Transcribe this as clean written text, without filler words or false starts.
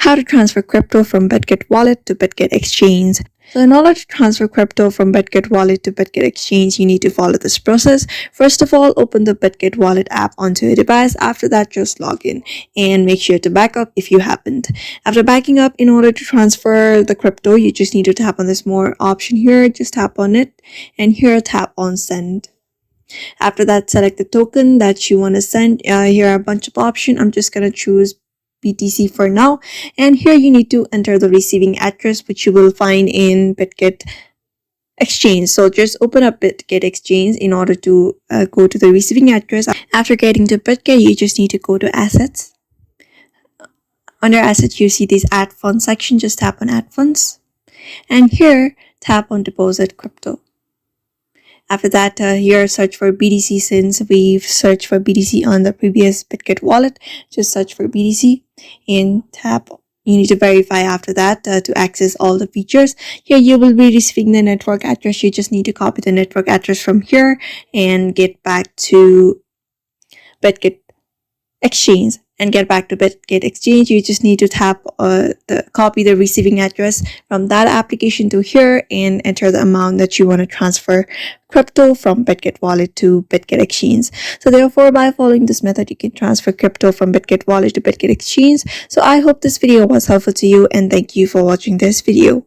how to transfer crypto from Bidget Wallet to Bidget Exchange. So in order to transfer crypto from Bidget Wallet to Bidget Exchange, you need to follow this process. First of all, open the Bidget Wallet app onto your device. After that, just log in and make sure to back up if you haven't. After backing up, in order to transfer the crypto, you just need to tap on this more option here. Just tap on it and here tap on send. After that, select the token that you want to send. Here are a bunch of options. I'm just going to choose BTC for now, and here you need to enter the receiving address, which you will find in Bidget Exchange. So just open up Bidget Exchange in order to go to the receiving address. After getting to Bidget, you just need to go to assets. Under assets, you see this add funds section. Just tap on add funds, and here tap on deposit crypto. After that, here search for BTC. Since we've searched for BTC on the previous Bidget wallet, just search for BTC and tap. You need to verify after that to access all the features. Here you will be receiving the network address. You just need to copy the network address from here and get back to Bidget Exchange. And get back to Bidget Exchange, you just need to tap copy the receiving address from that application to here and enter the amount that you want to transfer crypto from Bidget Wallet to Bidget Exchange. So therefore, by following this method, you can transfer crypto from Bidget Wallet to Bidget Exchange. So I hope this video was helpful to you, and thank you for watching this video.